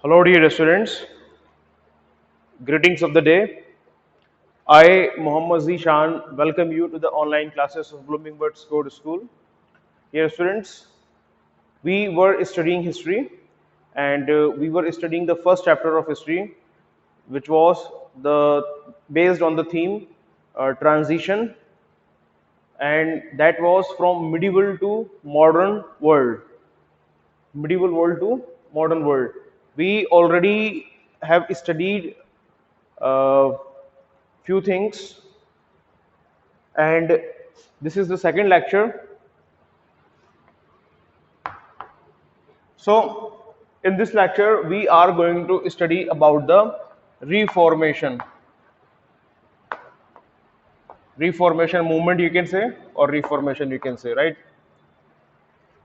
Hello, dear students. Greetings of the day. I, Muhammad Zishan, welcome you to the online classes of Blooming Birds Code School. Dear students, we were studying history and we were studying the first chapter of history, which was the based on the theme transition, and that was from medieval to modern world. Medieval world to modern world. We already have studied few things, and this is the second lecture. So in this lecture we are going to study about the reformation reformation movement, you can say, or reformation, you can say, right?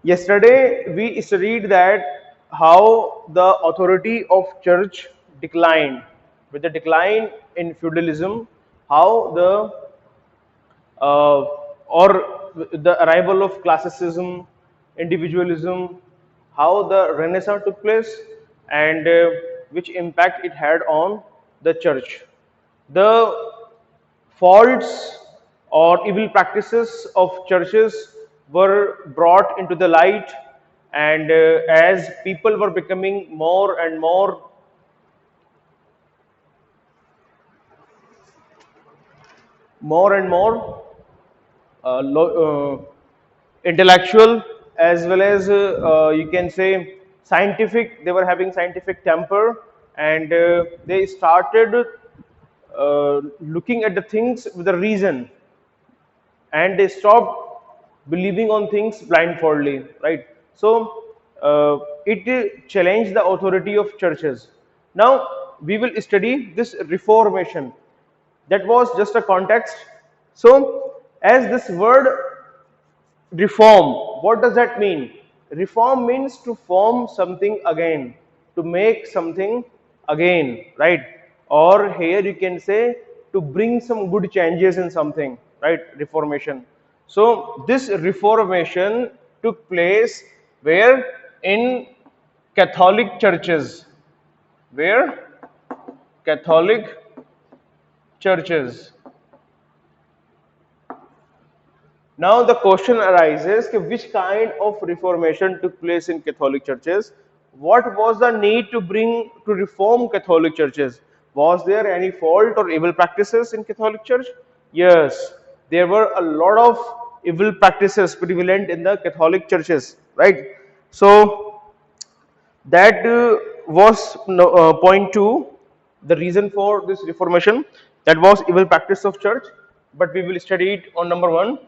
Yesterday we studied that how the authority of church declined with the decline in feudalism, how the or the arrival of classicism, individualism, how the Renaissance took place, and which impact it had on the church. The faults or evil practices of churches were brought into the light, and as people were becoming more and more intellectual, as well as you can say scientific. They were having scientific temper, and they started looking at the things with a reason, and they stopped believing on things blindfoldly, right? So it challenged the authority of churches. Now we will study this reformation. That was just a context. So as this word reform, what does that mean? Reform means to form something again, to make something again, right? Or here you can say to bring some good changes in something, right? Reformation. So this reformation took place where? In Catholic churches. Where? Catholic churches. Now the question arises, which kind of reformation took place in Catholic churches? What was the need to bring to reform Catholic churches? Was there any fault or evil practices in Catholic Church? Yes, there were a lot of evil practices prevalent in the Catholic churches, right? So that was point two, the reason for this reformation, that was evil practice of church. But we will study it on number one.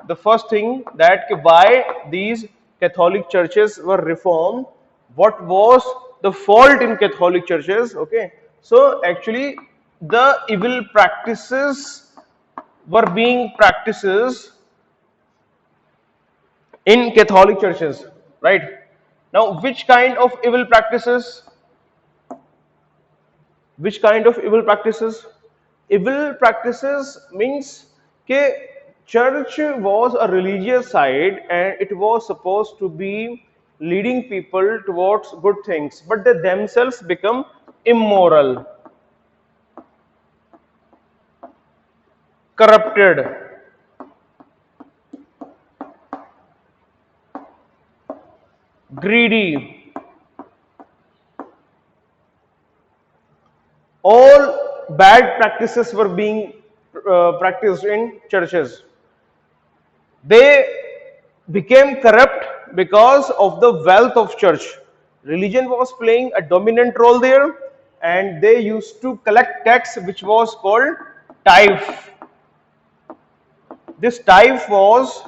The first thing, that why these Catholic churches were reformed, what was the fault in Catholic churches. Okay, so actually the evil practices were being practices in Catholic churches, right? Now which kind of evil practices? Which kind of evil practices? Evil practices means that church was a religious side and it was supposed to be leading people towards good things, but they themselves become immoral, corrupted, greedy. All bad practices were being practiced in churches. They became corrupt because of the wealth of church. Religion was playing a dominant role there, and they used to collect tax, which was called tithe. This tithe was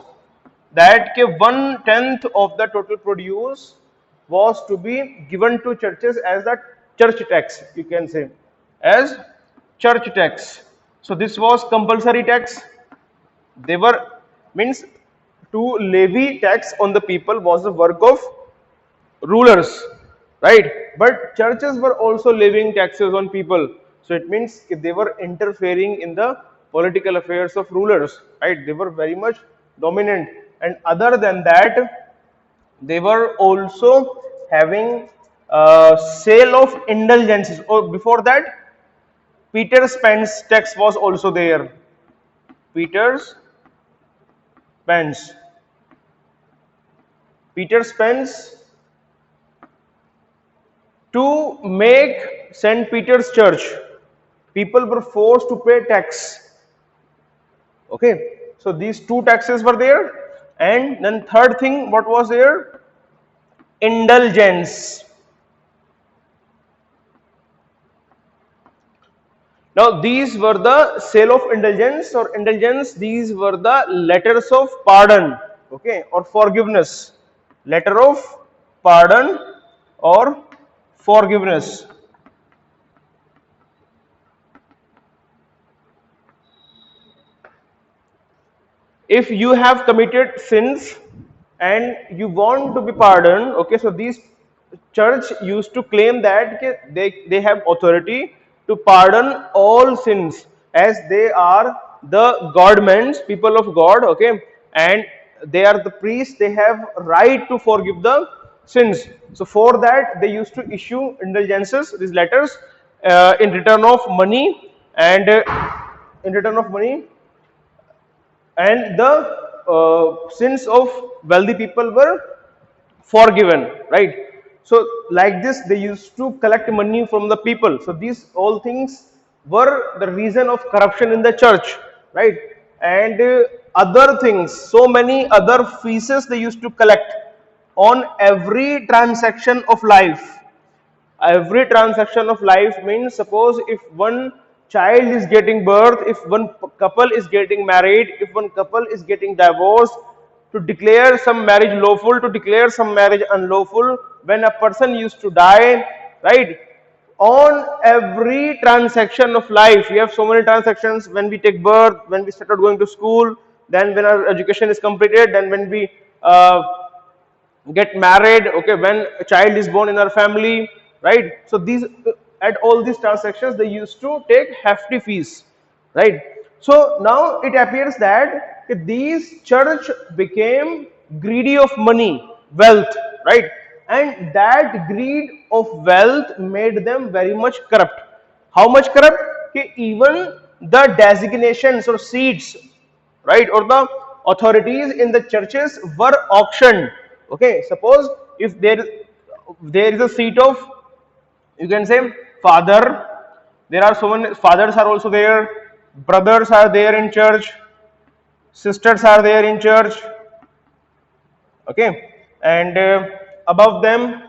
that 1/10 of the total produce was to be given to churches as the church tax, you can say, as church tax. So this was compulsory tax. They were, means, to levy tax on the people was the work of rulers, right? But churches were also levying taxes on people, so it means they were interfering in the political affairs of rulers, right? They were very much dominant. And other than that, they were also having Sale of indulgences. Or before that, Peter Spence tax was also there. Peter's Spence. Peter Spence, to make St. Peter's Church, people were forced to pay tax. Okay, so these two taxes were there, and then third thing, what was there? Indulgence. Now these were the sale of indulgence or indulgence. These were the letters of pardon, okay, or forgiveness. Letter of pardon or forgiveness. If you have committed sins and you want to be pardoned, okay, so these church used to claim that they have authority to pardon all sins, as they are the godmen's people of God, okay, and they are the priests, they have right to forgive the sins. So for that they used to issue indulgences, these letters, in return of money, and in return of money, and the sins of wealthy people were forgiven, right? So like this they used to collect money from the people. So these all things were the reason of corruption in the church, right? And other things, so many other fees they used to collect on every transaction of life. Every transaction of life means, suppose if one child is getting birth, if one couple is getting married, if one couple is getting divorced, to declare some marriage lawful, to declare some marriage unlawful, when a person used to die, right? On every transaction of life, we have so many transactions: when we take birth, when we started going to school, then when our education is completed, then when we get married, okay, when a child is born in our family, right? So these, at all these transactions they used to take hefty fees, right? So now it appears that these church became greedy of money, wealth, right? And that greed of wealth made them very much corrupt. How much corrupt? Okay, even the designations or seats, right, or the authorities in the churches were auctioned. Okay, suppose if there is a seat of, you can say, father, there are so many fathers are also there, brothers are there in church, sisters are there in church, okay, and above them,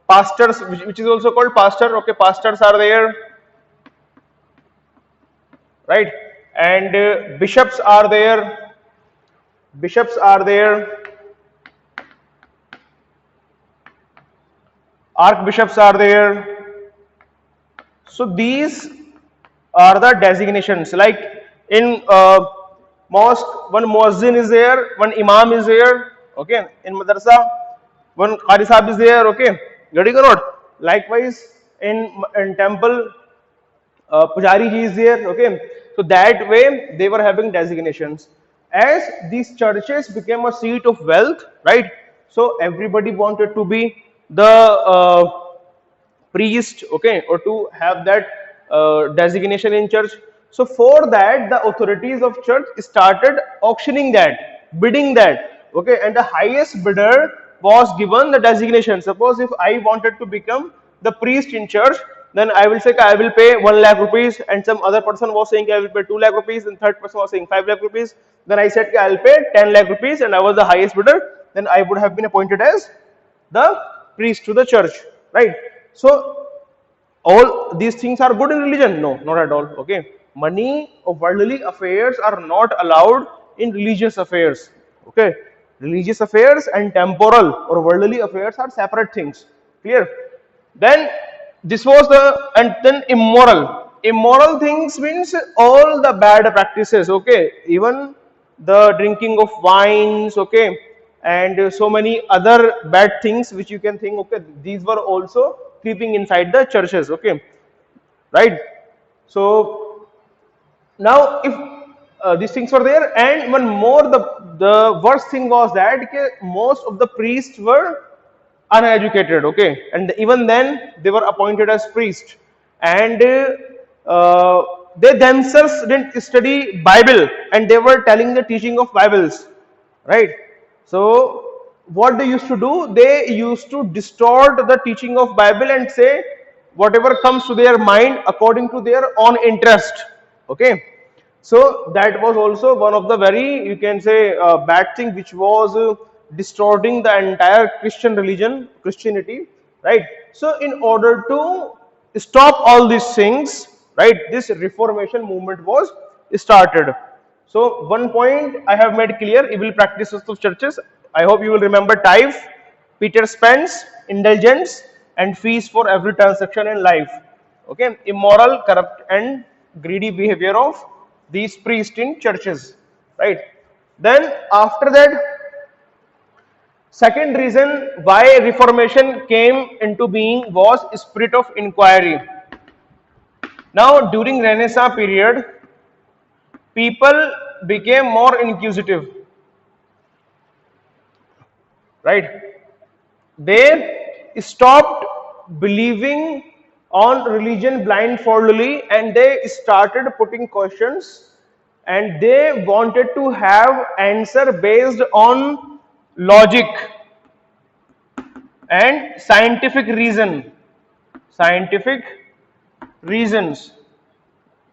pastors, which is also called pastor, okay, pastors are there, right, and bishops are there, bishops are there, archbishops are there. So these are the designations. Like in mosque, one muazzin is there, one imam is there, okay. In madrasa, one qari sahib is there, okay. Getting or not? Likewise, in temple, Pujari ji is there, okay. So that way they were having designations. As these churches became a seat of wealth, right? So everybody wanted to be the priest, okay, or to have that designation in church. So for that the authorities of church started auctioning that, bidding that, okay, and the highest bidder was given the designation. Suppose if I wanted to become the priest in church, then I will say I will pay 1 lakh rupees, and some other person was saying I will pay 2 lakh rupees, and third person was saying 5 lakh rupees. Then I said I will pay 10 lakh rupees, and I was the highest bidder, then I would have been appointed as the priest to the church, right? So all these things are good in religion? No, not at all, okay. Money or worldly affairs are not allowed in religious affairs, okay. Religious affairs and temporal or worldly affairs are separate things, clear? Then this was the, and then immoral things means all the bad practices, okay, even the drinking of wines, okay, and so many other bad things which you can think, okay, these were also creeping inside the churches, okay, right? So now if these things were there, and one more, the worst thing was that most of the priests were uneducated, okay, and even then they were appointed as priests, and they themselves didn't study Bible, and they were telling the teaching of Bibles, right? So what they used to do, they used to distort the teaching of Bible and say whatever comes to their mind according to their own interest, okay. So that was also one of the very, you can say, bad thing, which was distorting the entire Christian religion, Christianity, right? So in order to stop all these things, right, this Reformation movement was started. So one point I have made clear: evil practices of churches. I hope you will remember tithe, Peter spends, indulgence, and fees for every transaction in life. Okay, immoral, corrupt, and greedy behavior of these priests in churches. Right. Then after that, second reason why Reformation came into being was spirit of inquiry. Now during Renaissance period, people became more inquisitive, right? They stopped believing on religion blindfoldedly, and they started putting questions, and they wanted to have answer based on logic and scientific reasons.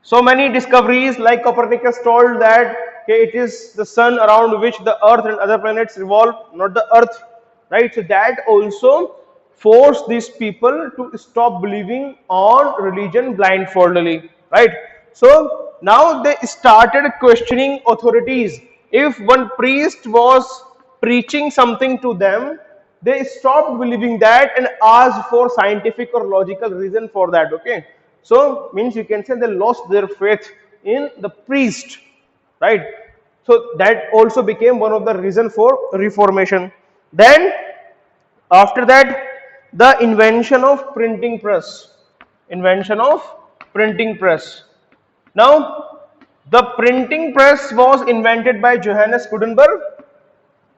So many discoveries, like Copernicus told that, okay, it is the sun around which the earth and other planets revolve, not the earth, right? So that also forced these people to stop believing on religion blindfoldedly, right? So now they started questioning authorities. If one priest was preaching something to them, they stopped believing that and asked for scientific or logical reason for that, okay. So means you can say they lost their faith in the priest, right? So that also became one of the reason for Reformation. Then after that, the invention of printing press. Invention of printing press. Now the printing press was invented by Johannes Gutenberg.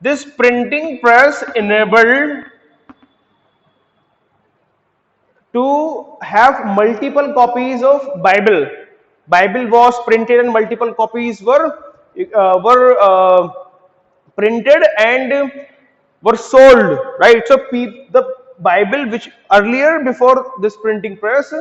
This printing press enabled to have multiple copies of Bible. Bible was printed and multiple copies were printed and were sold, right? So the Bible, which earlier before this printing press,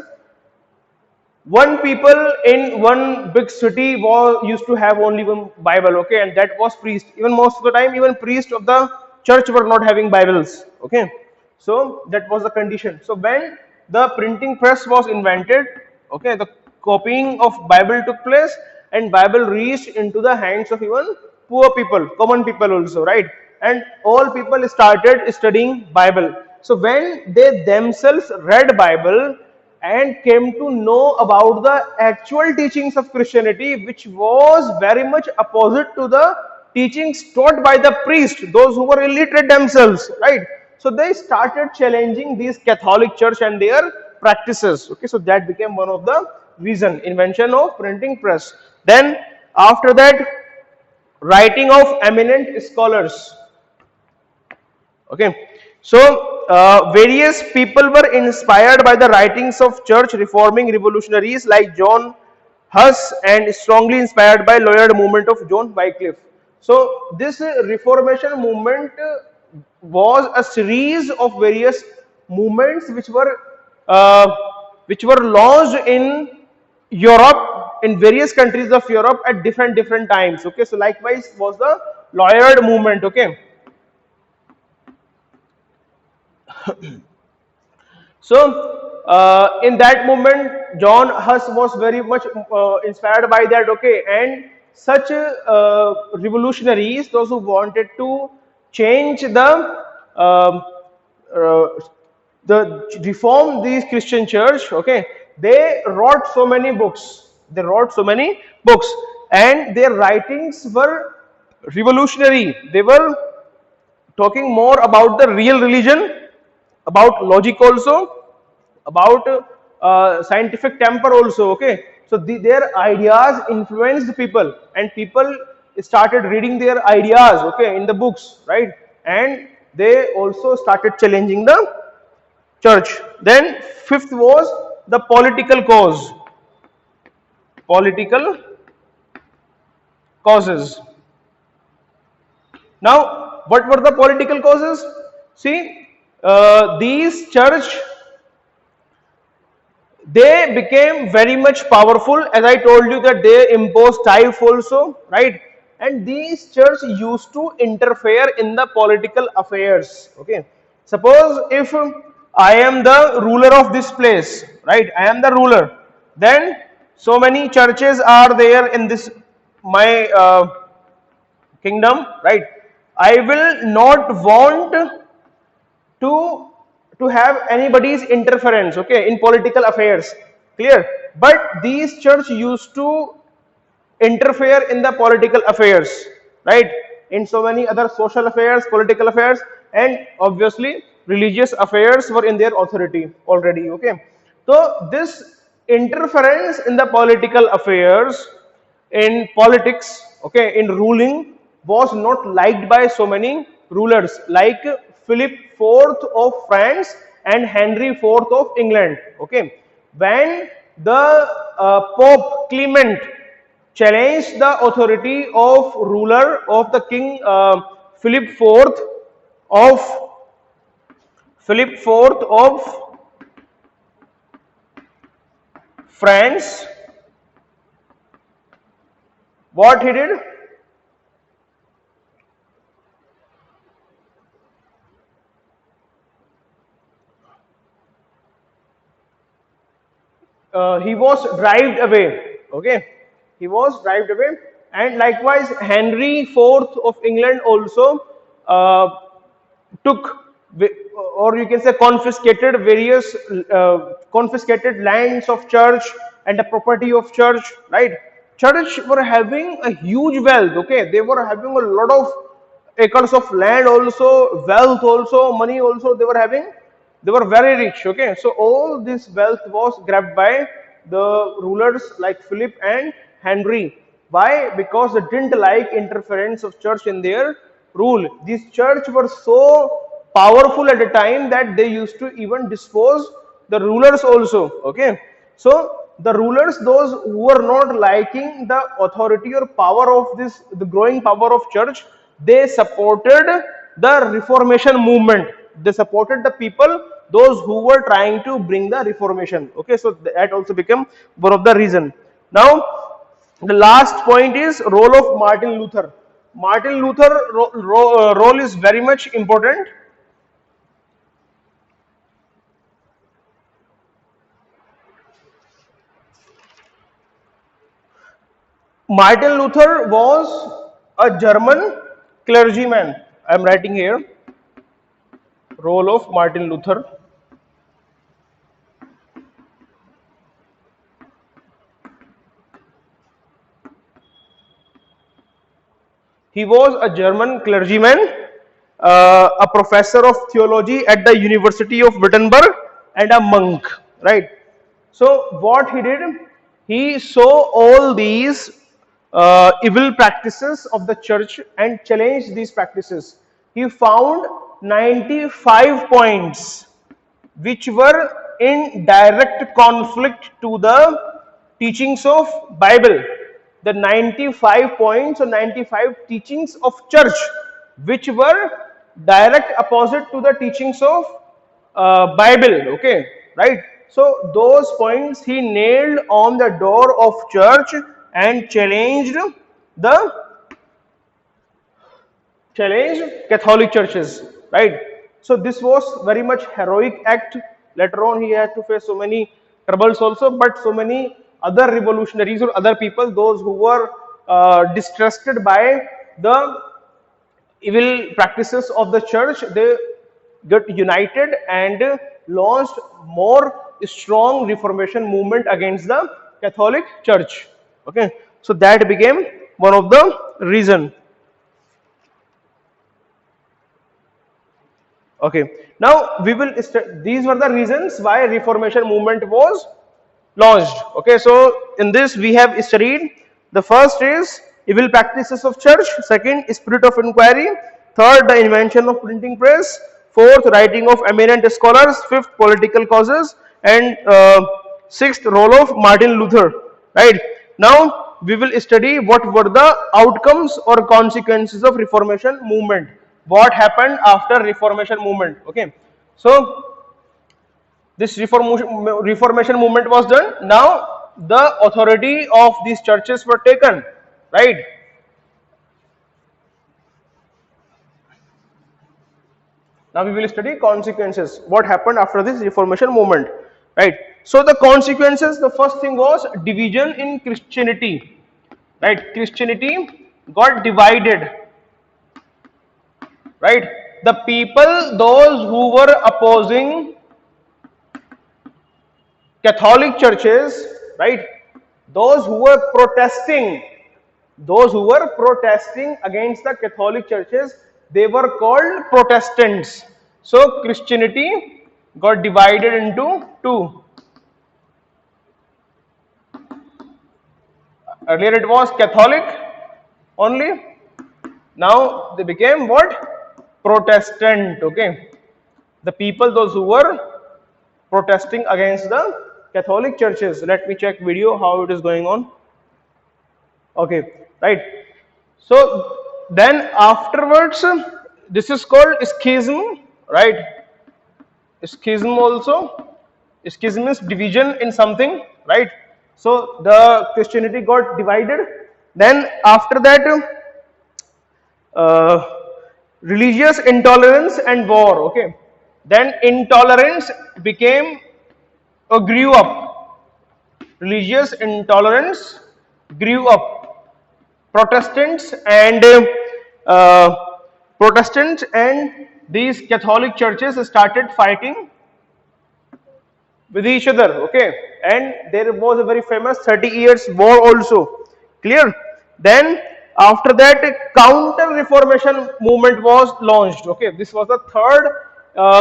one people in one big city was used to have only one Bible, okay, and that was priest. Even most of the time, even priests of the church were not having Bibles, okay. So that was the condition. So when the printing press was invented, okay, the copying of Bible took place, and Bible reached into the hands of even poor people, common people also, right? And all people started studying Bible. So when they themselves read Bible and came to know about the actual teachings of Christianity, which was very much opposite to the teachings taught by the priest, those who were illiterate themselves, right? So they started challenging these Catholic Church and their practices. Okay, so that became one of the reason, invention of printing press. Then after that, writing of eminent scholars. Okay, so various people were inspired by the writings of church reforming revolutionaries like John Huss, and strongly inspired by Loyal movement of John Wycliffe. So this Reformation movement was a series of various movements uh, which were launched in Europe, in various countries of Europe at different times. Okay, so likewise was the Loyal movement. Okay. So in that moment, John Huss was very much inspired by that. Okay, and such revolutionaries, those who wanted to change um, uh, the reform these Christian church. Okay, they wrote so many books. They wrote so many books, and their writings were revolutionary. They were talking more about the real religion, about logic also, about scientific temper also. Okay, so their ideas influenced people, and people started reading their ideas, okay, in the books, right? And they also started challenging the church. Then fifth was the political cause, political causes. Now, what were the political causes? See, these church, they became very much powerful. As I told you that they imposed tithe also, right? And these church used to interfere in the political affairs. Okay, suppose if I am the ruler of this place, right? I am the ruler. Then so many churches are there in this my kingdom, right? I will not want to have anybody's interference, okay, in political affairs, clear? But these church used to interfere in the political affairs, right? In so many other social affairs, political affairs, and obviously religious affairs were in their authority already, okay? So this interference in the political affairs, in politics, okay, in ruling, was not liked by so many rulers like Philip IV of France and Henry IV of England, okay? When the Pope Clement challenged the authority of ruler of the king Philip IV of France, what he did? He was driven away, okay? He was driven away, and likewise Henry IV of England also took, or you can say confiscated various confiscated lands of church and the property of church, right? Church were having a huge wealth, okay? They were having a lot of acres of land also, wealth also, money also they were having. They were very rich, okay? So all this wealth was grabbed by the rulers like Philip and Henry. Why? Because they didn't like interference of church in their rule. These church were so powerful at the time that they used to even dispose the rulers also, okay? So the rulers, those who were not liking the authority or power of this, the growing power of church, they supported the Reformation movement. They supported the people, those who were trying to bring the Reformation. Okay, so that also became one of the reason. Now, the last point is role of Martin Luther. Martin Luther role is very much important. Martin Luther was a German clergyman. I am writing here. Role of Martin Luther. He was a German clergyman, a professor of theology at the University of Wittenberg, and a monk, right? So what he did, he saw all these evil practices of the church and challenged these practices. He found 95 points which were in direct conflict to the teachings of Bible. The 95 points or 95 teachings of church which were direct opposite to the teachings of Bible, okay, right? So those points he nailed on the door of church and challenged Catholic churches, right? So this was very much heroic act. Later on he had to face so many troubles also, but so many other revolutionaries or other people, those who were distrusted by the evil practices of the church, they got united and launched more strong Reformation movement against the Catholic Church. Okay, so that became one of the reason. Okay, now we will these were the reasons why Reformation movement was launched. Okay, so in this we have studied, the first is evil practices of church, second spirit of inquiry, Third, the invention of printing press. Fourth, writing of eminent scholars. Fifth, political causes. And sixth, role of Martin Luther. Right. Now we will study what were the outcomes or consequences of Reformation movement. What happened after Reformation movement? Okay. So this reformation movement was done. Now the authority of these churches were taken, right? Now we will study consequences, what happened after this reformation movement, right? So the consequences, the first thing was division in Christianity, right? Christianity got divided, right? The people, those who were opposing Catholic churches, right? Those who were protesting against the Catholic churches, they were called Protestants. So Christianity got divided into two. Earlier it was Catholic only. Now they became what? Protestant. Okay. The people, those who were protesting against the Catholic churches. Let me check video how it is going on. Okay, right. So then afterwards, this is called schism, right? Schism also. Schism is division in something, right? So the Christianity got divided. Then after that, religious intolerance and war. Okay. Then intolerance became or grew up. Religious intolerance grew up. Protestants and these Catholic churches started fighting with each other. Okay, and there was a very famous 30 years war also. Clear? Then after that, counter reformation movement was launched. Okay, this was the third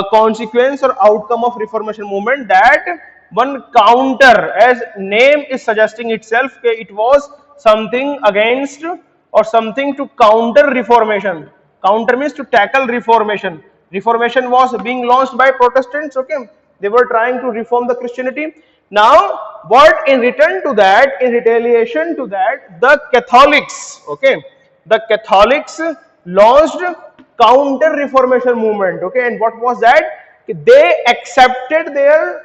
consequence or outcome of reformation movement, that one counter, as name is suggesting itself, it was something against or something to counter reformation. Counter means to tackle reformation. Reformation was being launched by Protestants. Okay, they were trying to reform the Christianity. Now what in return to that, in retaliation to that, the Catholics, okay, the Catholics launched counter reformation movement. Okay, and what was that? They accepted their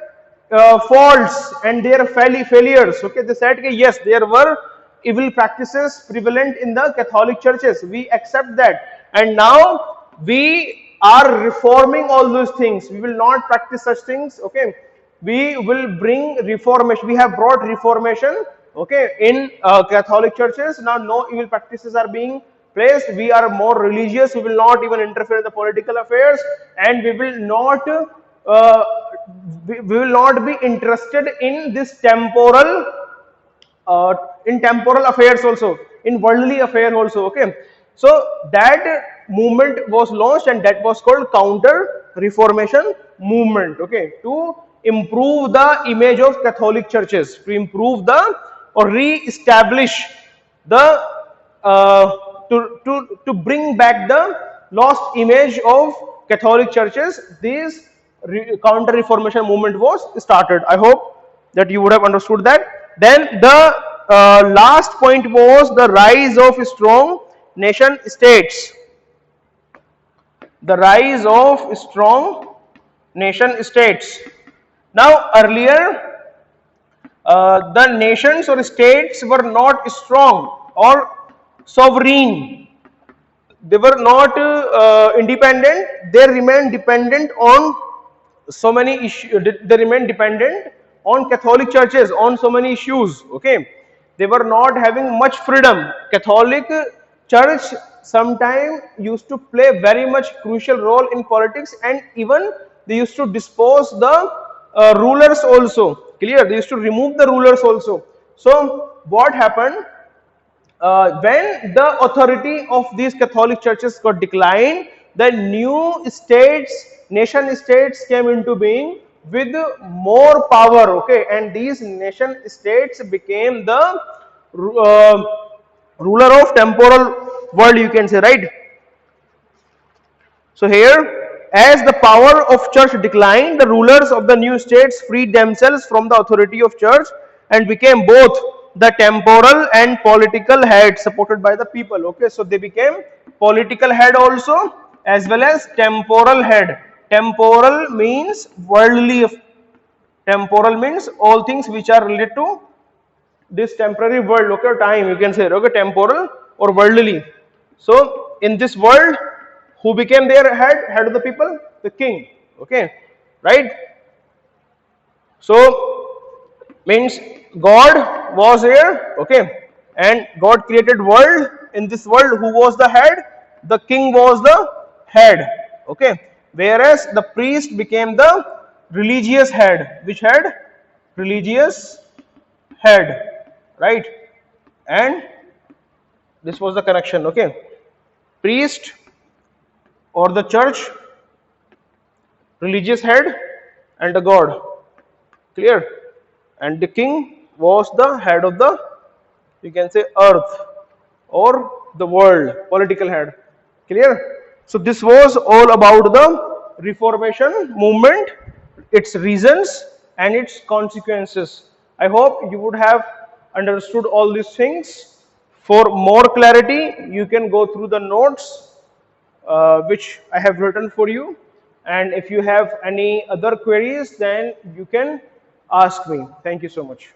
faults and their failures. Okay, they said yes, there were evil practices prevalent in the Catholic churches, we accept that, and now we are reforming all those things, we will not practice such things. Okay, we will bring reformation, we have brought reformation, okay, in Catholic churches. Now no evil practices are being placed, we are more religious, we will not even interfere in the political affairs, and we will not be interested in this temporal affairs also, in worldly affairs also. Okay, so that movement was launched, and that was called counter reformation movement. Okay, to improve the image of Catholic churches, to improve the or re-establish the to bring back the lost image of Catholic churches. This counter reformation movement was started. I hope that you would have understood that. Then the last point was the rise of strong nation states. The rise of strong nation states. Now earlier the nations or states were not strong or sovereign. They were not independent. They remained dependent on so many issues. They remained dependent on Catholic churches on so many issues. Okay, they were not having much freedom. Catholic church sometimes used to play very much crucial role in politics, and even they used to dispose the rulers also. Clear? They used to remove the rulers also. So what happened? When the authority of these Catholic churches got declined, the new states, nation states came into being with more power. Okay, and these nation states became the ruler of temporal world, you can say, right? So here, as the power of church declined, the rulers of the new states freed themselves from the authority of church and became both the temporal and political head supported by the people. Okay, so they became political head also as well as temporal head. Temporal means worldly. Temporal means all things which are related to this temporary world, okay, time, you can say, okay, temporal or worldly. So in this world, who became their head of the people? The king, okay, right? So means God was here, okay, and God created world. In this world, who was the head? The king was the head, okay, whereas the priest became the religious head. Which head? Religious head, right? And this was the connection, okay, priest or the church, religious head, and the god, clear, and the king was the head of the, you can say, earth or the world, political head, clear. So this was all about the reformation movement, its reasons and its consequences. I hope you would have understood all these things. For more clarity, you can go through the notes which I have written for you. And if you have any other queries, then you can ask me. Thank you so much.